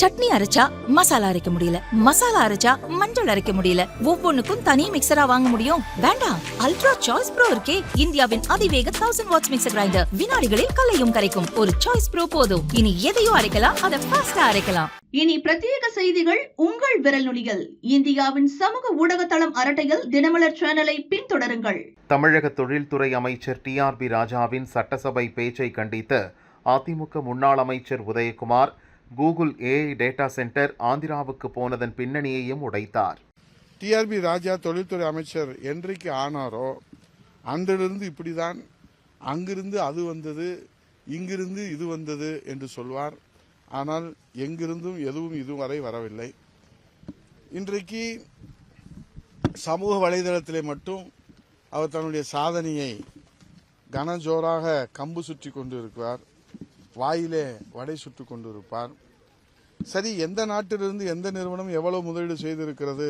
சட்னி அரைச்சா மசாலா அரைக்க முடியல, மசாலா அரைச்சா மஞ்சள் அரைக்க முடியல, ஒவ்வொன்னுக்கும் தனி மிக்சரா வாங்க முடியும்? வேண்டாம், அல்ட்ரா சாய்ஸ் ப்ரோ இருக்கே, இந்தியாவின் அதிவேக 1000 வாட்ஸ் மிக்சர் கிரைண்டர், வினாடிகளில் கல்லையும் கரைக்கும். ஒரு சாய்ஸ் ப்ரோ போதும். இனி எதையும் அரைக்கலாம், அதை ஃபாஸ்டா அரைக்கலாம். இனி பிரத்யேக செய்திகள் உங்கள் விரல் நுனிகள். இந்தியாவின் சமூக ஊடக தளம் அரட்டையில் தினமலர் சேனலை பின்தொடருங்கள். தமிழக தொழில்துறை அமைச்சர் TRB ராஜாவின் சட்டசபை பேச்சை கண்டித்து அதிமுக முன்னாள் அமைச்சர் Udhayakumar Google AI data center ஆந்திராவுக்கு போனதன் பின்னணியையும் உடைத்தார். TRB ராஜா தொழில்துறை அமைச்சர் என்றைக்கு ஆனாரோ அன்றிலிருந்து இப்படிதான், அங்கிருந்து அது வந்தது, இங்கிருந்து இது வந்தது என்று சொல்வார். ஆனால் எங்கிருந்தும் எதுவும் இதுவரை வரவில்லை. இன்றைக்கு சமூக வலைதளத்திலே மட்டும் அவர் தன்னுடைய சாதனையை கனஜோராக கம்பு சுற்றி கொண்டு இருக்கிறார், வாயிலே வடை சுட்டு கொண்டு இருப்பார். சரி, எந்த நாட்டிலிருந்து எந்த நிறுவனம் எவ்வளவு முதலீடு செய்திருக்கிறது,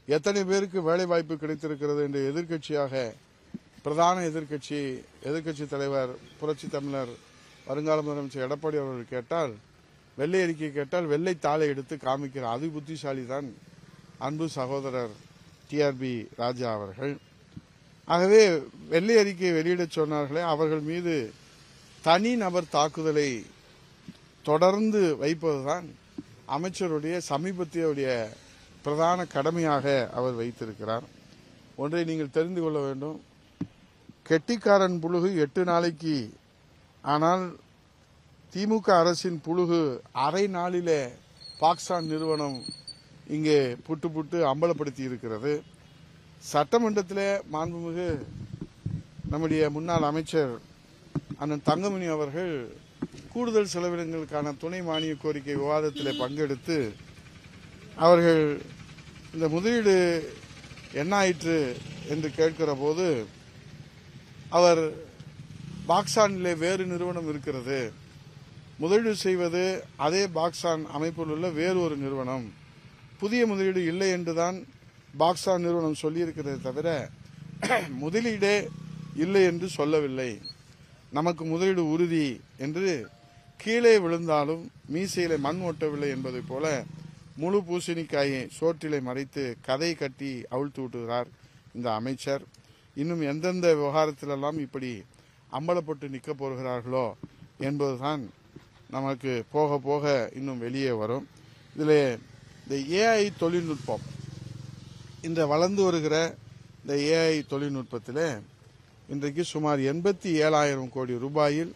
எத்தனை பேருக்கு வேலை வாய்ப்பு கிடைத்திருக்கிறது என்று எதிர்க்கட்சியாக பிரதான எதிர்க்கட்சி தலைவர் புரட்சி தமிழர் வருங்கால முதலமைச்சர் எடப்பாடி அவர்கள் கேட்டால், வெள்ளை அறிக்கை கேட்டால் வெள்ளை தாளை எடுத்து காமிக்கிற அதி புத்திசாலி தான் அன்பு சகோதரர் TRB ராஜா அவர்கள். ஆகவே வெள்ளை அறிக்கையை வெளியிடச் சொன்னார்களே, அவர்கள் மீது தனி நபர் தாக்குதலை தொடர்ந்து வைப்பதுதான் அமைச்சருடைய சமீபத்திய பிரதான கடமையாக அவர் வைத்திருக்கிறார். ஒன்றை நீங்கள் தெரிந்து கொள்ள வேண்டும், கெட்டிக்காரன் புழுகு 8 நாளைக்கு, ஆனால் திமுக அரசின் புழுகு அரை நாளிலே பாக்ஸான் நிறுவனம் இங்கே புட்டு அம்பலப்படுத்தி இருக்கிறது. சட்டமன்றத்தில் மாண்புமிகு நம்முடைய முன்னாள் அமைச்சர் அண்ணன் தங்கமணி அவர்கள் கூடுதல் செலவினங்களுக்கான துணை மானிய கோரிக்கை விவாதத்தில் பங்கெடுத்து அவர்கள் இந்த முதலீடு என்ன ஆயிற்று என்று கேட்கிற போது, அவர் பாக்ஸானிலே வேறு நிறுவனம் இருக்கிறது, முதலீடு செய்வது அதே பாக்ஸான் அமைப்பில் உள்ள வேறு ஒரு நிறுவனம், புதிய முதலீடு இல்லை என்றுதான் பாக்ஸான் நிறுவனம் சொல்லியிருக்கிறதே தவிர முதலீடே இல்லை என்று சொல்லவில்லை, நமக்கு முதலீடு உறுதி என்று கீழே விழுந்தாலும் மீசையிலே மண் ஓட்டவில்லை என்பதை போல முழு பூசணிக்காயை சோற்றிலை மறைத்து கதை கட்டி அவிழ்த்து விட்டுகிறார் இந்த அமைச்சர். இன்னும் எந்தெந்த விவகாரத்திலெல்லாம் இப்படி அம்பலப்பட்டு நிற்க போகிறார்களோ என்பதுதான் நமக்கு போக போக இன்னும் வெளியே வரும். இதில் இந்த AI தொழில்நுட்பம், இந்த வளர்ந்து வருகிற இந்த AI தொழில்நுட்பத்தில் இன்றைக்கு சுமார் 87,000 கோடி ரூபாயில்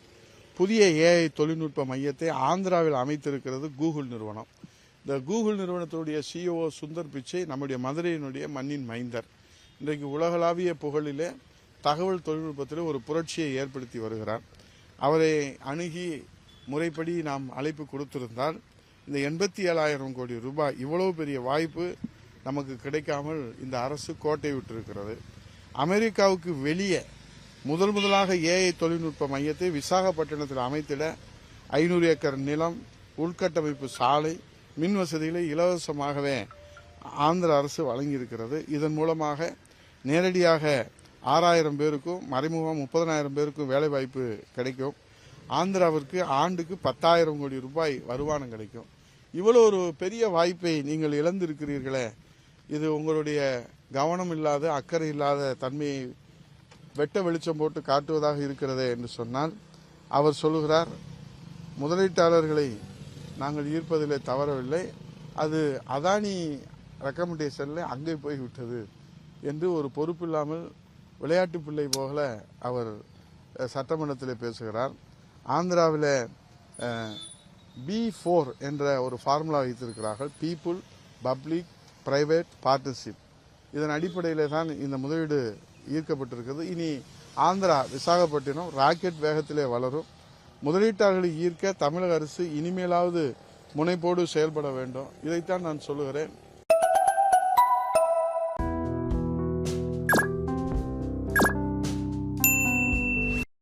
புதிய AI தொழில்நுட்ப மையத்தை ஆந்திராவில் அமைத்திருக்கிறது கூகுள் நிறுவனம். இந்த கூகுள் நிறுவனத்தினுடைய CEO சுந்தர் பிச்சை நம்முடைய மதுரையினுடைய மண்ணின் மைந்தர். இன்றைக்கு உலகளாவிய புகழிலே தகவல் தொழில்நுட்பத்தில் ஒரு புரட்சியை ஏற்படுத்தி வருகிறார். அவரை அணுகி முறைப்படி நாம் அழைப்பு கொடுத்திருந்தால் இந்த 87,000 கோடி ரூபாய், இவ்வளவு பெரிய வாய்ப்பு நமக்கு கிடைக்காமல் இந்த அரசு கோட்டை விட்டிருக்கிறது. அமெரிக்காவுக்கு வெளியே முதலாக AI தொழில்நுட்ப மையத்தை விசாகப்பட்டினத்தில் அமைத்திட 500 ஏக்கர் நிலம், உள்கட்டமைப்பு சாலை, மின் வசதிகளை இலவசமாகவே ஆந்திர அரசு வழங்கியிருக்கிறது. இதன் மூலமாக நேரடியாக 6,000 பேருக்கும் மறைமுகம் 30,000 பேருக்கும் வேலை வாய்ப்பு கிடைக்கும். ஆந்திராவிற்கு ஆண்டுக்கு 10,000 கோடி ரூபாய் வருமானம் கிடைக்கும். இவ்வளவு ஒரு பெரிய வாய்ப்பை நீங்கள் இழந்திருக்கிறீர்களே, இது உங்களுடைய கவனம் இல்லாத, அக்கறை இல்லாத தன்மையை வெட்ட வெளிச்சம் போட்டு காட்டுவதாக இருக்கிறதே என்று சொன்னால், அவர் சொல்லுகிறார், முதலீட்டாளர்களை நாங்கள் ஈர்ப்பதிலே தவறவில்லை, அது அதானி ரெக்கமெண்டேஷனில் அங்கே போய்விட்டது என்று ஒரு பொறுப்பில்லாமல் விளையாட்டு பிள்ளை போல அவர் சட்டமன்றத்தில் பேசுகிறார். ஆந்திராவில் B4 என்ற ஒரு ஃபார்முலா வைத்திருக்கிறார்கள், பீப்புள் பப்ளிக் பிரைவேட் பார்ட்னர்ஷிப். இதன் அடிப்படையில் தான் இந்த முதலீடு ஈர்க்கப்பட்டிருக்கிறது. இனி ஆந்திரா விசாகப்பட்டினம் ராக்கெட் வேகத்திலே வளரும். முதலீட்டாளர்களை ஈர்க்க தமிழக அரசு இனிமேலாவது முனைப்போடு செயல்பட வேண்டும். இதைத்தான் நான் சொல்லுகிறேன்.